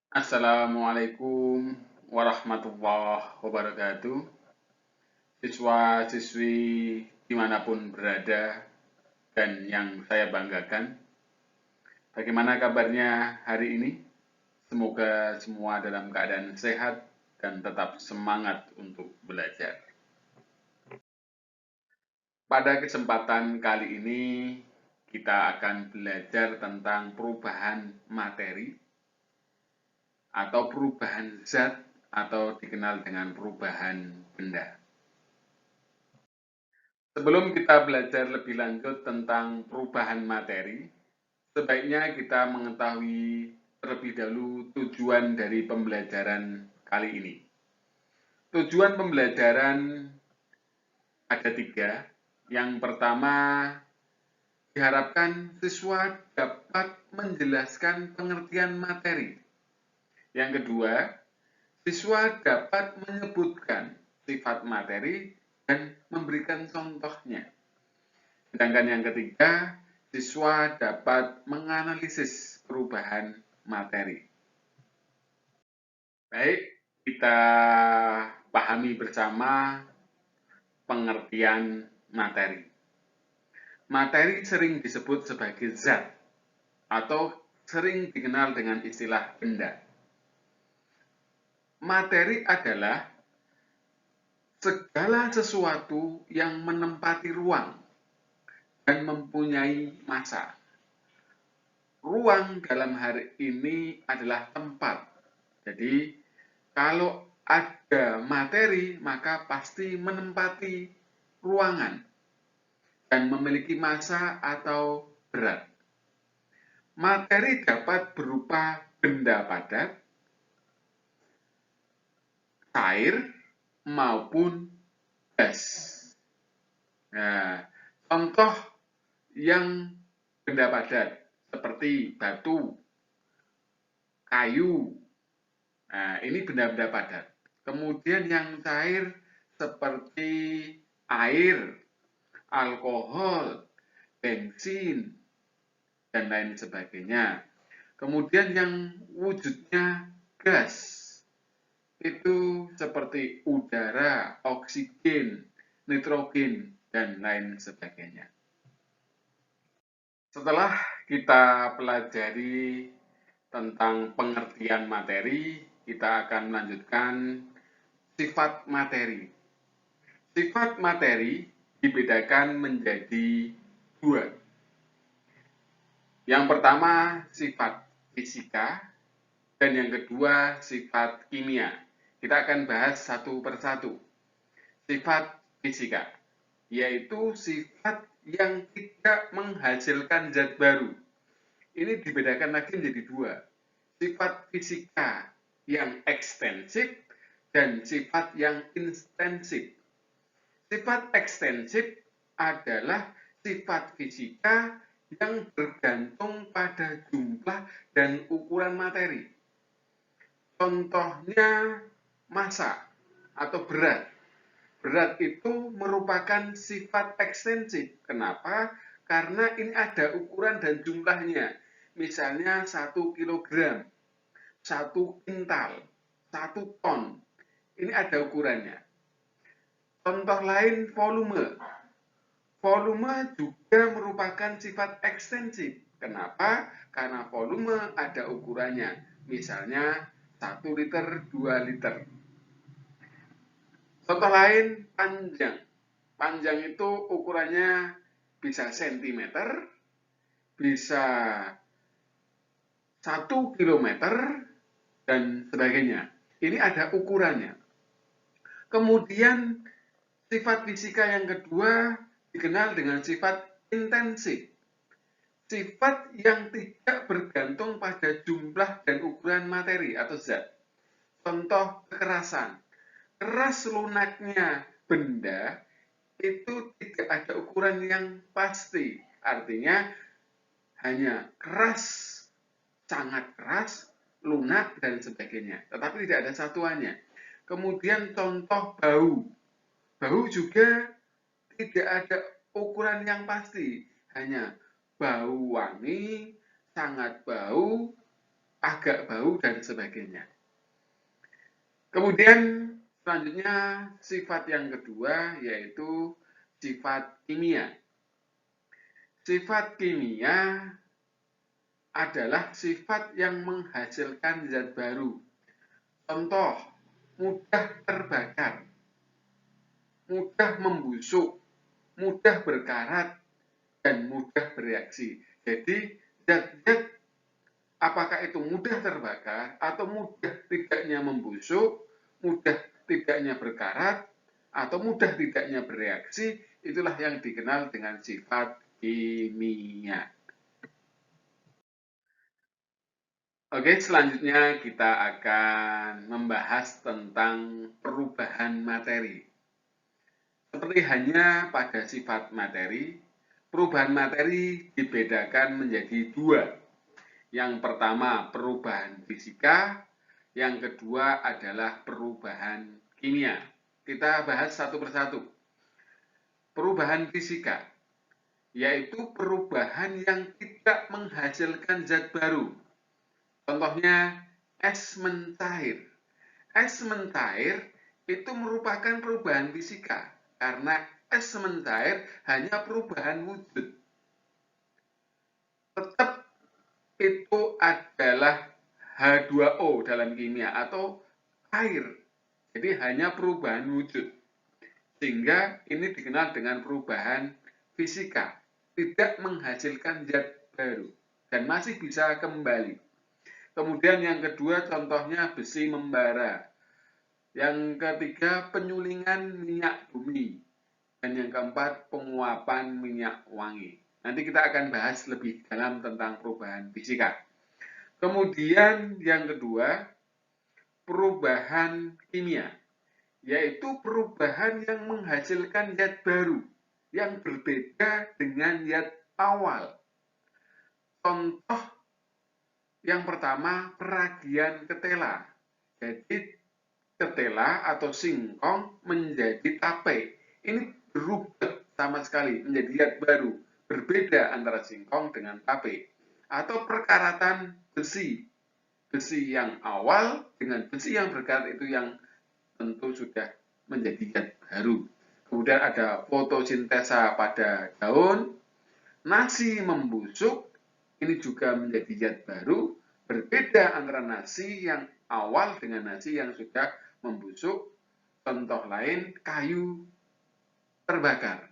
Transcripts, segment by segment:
Assalamualaikum warahmatullahi wabarakatuh. Siswa-siswi dimanapun berada dan yang saya banggakan. Bagaimana kabarnya hari ini? Semoga semua dalam keadaan sehat dan tetap semangat untuk belajar. Pada kesempatan kali ini, kita akan belajar tentang perubahan materi atau perubahan zat atau dikenal dengan perubahan benda. Sebelum kita belajar lebih lanjut tentang perubahan materi, sebaiknya kita mengetahui terlebih dahulu tujuan dari pembelajaran kali ini. Tujuan pembelajaran ada tiga. Yang pertama, diharapkan siswa dapat menjelaskan pengertian materi. Yang kedua, siswa dapat menyebutkan sifat materi dan memberikan contohnya. Sedangkan yang ketiga, siswa dapat menganalisis perubahan materi. Baik, kita pahami bersama pengertian materi. Materi sering disebut sebagai zat atau sering dikenal dengan istilah benda. Materi adalah segala sesuatu yang menempati ruang dan mempunyai massa. Ruang dalam hari ini adalah tempat. Jadi, kalau ada materi, maka pasti menempati ruangan dan memiliki massa atau berat. Materi dapat berupa benda padat, cair, maupun gas. Nah, contoh yang benda padat seperti batu, kayu. Nah, ini benda-benda padat. Kemudian yang cair seperti air, alkohol, bensin, dan lain sebagainya. Kemudian yang wujudnya gas, itu seperti udara, oksigen, nitrogen, dan lain sebagainya. Setelah kita pelajari tentang pengertian materi, kita akan melanjutkan sifat materi. Sifat materi dibedakan menjadi dua. Yang pertama, sifat fisika, dan yang kedua, sifat kimia. Kita akan bahas satu persatu. Sifat fisika, yaitu sifat yang tidak menghasilkan zat baru. Ini dibedakan lagi menjadi dua. Sifat fisika yang ekstensif dan sifat yang intensif. Sifat ekstensif adalah sifat fisika yang bergantung pada jumlah dan ukuran materi. Contohnya massa atau berat. Berat itu merupakan sifat ekstensif. Kenapa? Karena ini ada ukuran dan jumlahnya. Misalnya 1 kilogram, 1 kintal, 1 ton. Ini ada ukurannya. Contoh lain, volume. Volume juga merupakan sifat ekstensif. Kenapa? Karena volume ada ukurannya. Misalnya 1 liter, 2 liter. Contoh lain, panjang. Panjang itu ukurannya bisa sentimeter, bisa 1 kilometer, dan sebagainya. Ini ada ukurannya. Kemudian, sifat fisika yang kedua dikenal dengan sifat intensif. Sifat yang tidak bergantung pada jumlah dan ukuran materi atau zat. Contoh kekerasan. Keras lunaknya benda itu tidak ada ukuran yang pasti. Artinya hanya keras, sangat keras, lunak, dan sebagainya. Tetapi tidak ada satuannya. Kemudian contoh bau. Bau juga tidak ada ukuran yang pasti. Hanya bau wangi, sangat bau, agak bau, dan sebagainya. Kemudian selanjutnya sifat yang kedua yaitu sifat kimia. Sifat kimia adalah sifat yang menghasilkan zat baru. Contoh, mudah terbakar, mudah membusuk, mudah berkarat, dan mudah bereaksi. Jadi, zat-zat apakah itu mudah terbakar atau mudah tidaknya membusuk, mudah tidaknya berkarat, atau mudah tidaknya bereaksi, itulah yang dikenal dengan sifat kimia. Oke, selanjutnya kita akan membahas tentang perubahan materi. Seperti hanya pada sifat materi, perubahan materi dibedakan menjadi dua. Yang pertama, perubahan fisika. Yang kedua adalah perubahan kimia. Kita bahas satu persatu. Perubahan fisika, yaitu perubahan yang tidak menghasilkan zat baru. Contohnya, es mencair. Es mencair itu merupakan perubahan fisika, karena es mencair hanya perubahan wujud. Tetap itu adalah H2O dalam kimia atau air. Jadi hanya perubahan wujud. Sehingga ini dikenal dengan perubahan fisika. Tidak menghasilkan zat baru dan masih bisa kembali. Kemudian yang kedua contohnya besi membara. Yang ketiga penyulingan minyak bumi. Dan yang keempat penguapan minyak wangi. Nanti kita akan bahas lebih dalam tentang perubahan fisika. Kemudian yang kedua, perubahan kimia, yaitu perubahan yang menghasilkan zat baru, yang berbeda dengan zat awal. Contoh yang pertama, peragian ketela. Jadi, ketela atau singkong menjadi tape. Ini berubah sama sekali, menjadi zat baru. Berbeda antara singkong dengan tape. Atau perkaratan besi. Besi yang awal dengan besi yang berkarat itu yang tentu sudah menjadi zat baru. Kemudian ada fotosintesa pada daun, nasi membusuk, ini juga menjadi zat baru, berbeda antara nasi yang awal dengan nasi yang sudah membusuk. Contoh lain, kayu terbakar.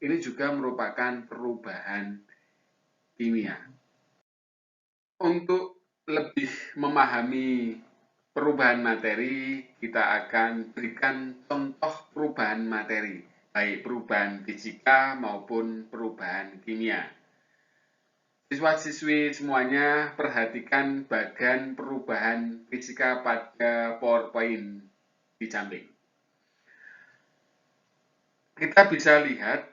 Ini juga merupakan perubahan kimia. Untuk lebih memahami perubahan materi, kita akan berikan contoh perubahan materi, baik perubahan fisika maupun perubahan kimia. Siswa-siswi semuanya perhatikan bagian perubahan fisika pada PowerPoint di samping. Kita bisa lihat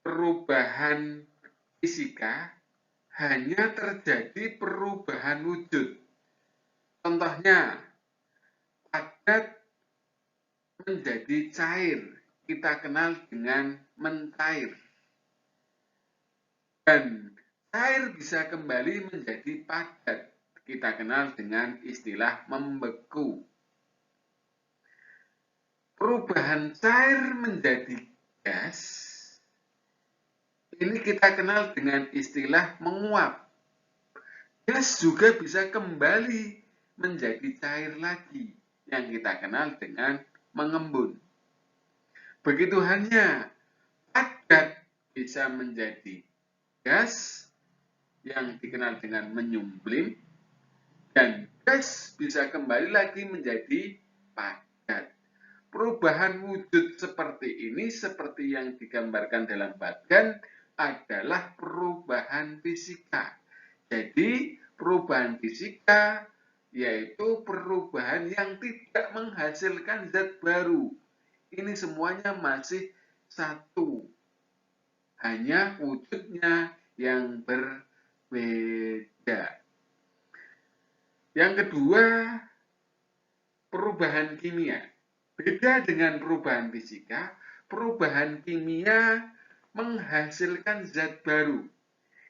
perubahan fisika hanya terjadi perubahan wujud. Contohnya, padat menjadi cair, kita kenal dengan mencair. Dan cair bisa kembali menjadi padat, kita kenal dengan istilah membeku. Perubahan cair menjadi gas, ini kita kenal dengan istilah menguap. Gas juga bisa kembali menjadi cair lagi, yang kita kenal dengan mengembun. Begitu hanya padat bisa menjadi gas yang dikenal dengan menyumblim, dan gas bisa kembali lagi menjadi padat. Perubahan wujud seperti ini, seperti yang digambarkan dalam bagan, adalah perubahan fisika. Jadi, perubahan fisika yaitu perubahan yang tidak menghasilkan zat baru. Ini semuanya masih satu, hanya wujudnya yang berbeda. Yang kedua, perubahan kimia. Beda dengan perubahan fisika, perubahan kimia menghasilkan zat baru.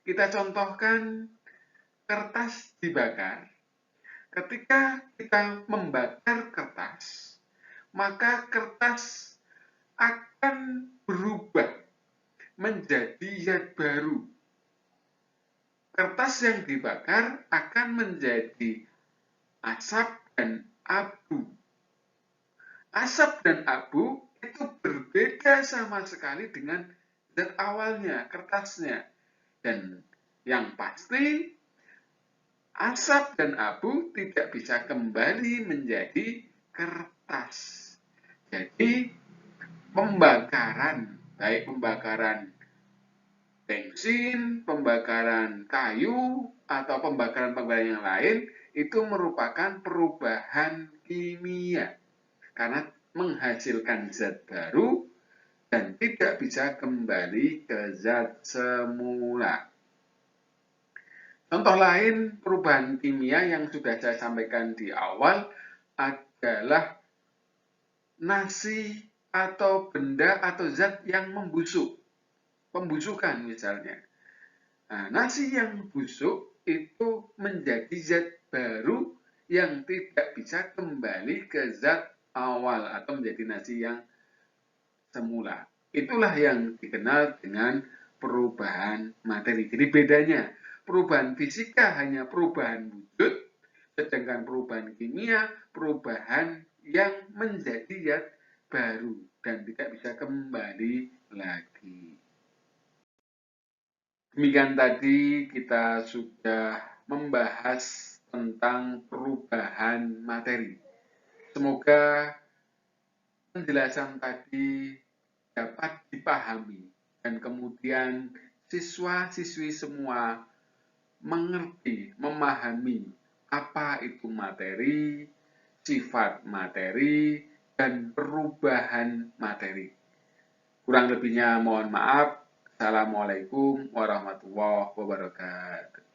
Kita contohkan kertas dibakar, ketika kita membakar kertas, maka kertas akan berubah menjadi zat baru. Kertas yang dibakar akan menjadi asap dan abu. Asap dan abu itu berbeda sama sekali dengan zat awalnya, kertasnya. Dan yang pasti, asap dan abu tidak bisa kembali menjadi kertas. Jadi, pembakaran, baik pembakaran bensin, pembakaran kayu, atau pembakaran-pembakaran yang lain, itu merupakan perubahan kimia. Karena menghasilkan zat baru dan tidak bisa kembali ke zat semula. Contoh lain perubahan kimia yang sudah saya sampaikan di awal adalah nasi atau benda atau zat yang membusuk. Pembusukan misalnya. Nah, nasi yang busuk itu menjadi zat baru yang tidak bisa kembali ke zat awal atau menjadi nasi yang semula. Itulah yang dikenal dengan perubahan materi. Jadi bedanya, perubahan fisika hanya perubahan wujud, sedangkan perubahan kimia, perubahan yang menjadi zat baru dan tidak bisa kembali lagi. Demikian tadi kita sudah membahas tentang perubahan materi. Semoga penjelasan tadi dapat dipahami dan kemudian siswa-siswi semua mengerti, memahami apa itu materi, sifat materi, dan perubahan materi. Kurang lebihnya mohon maaf. Assalamualaikum warahmatullahi wabarakatuh.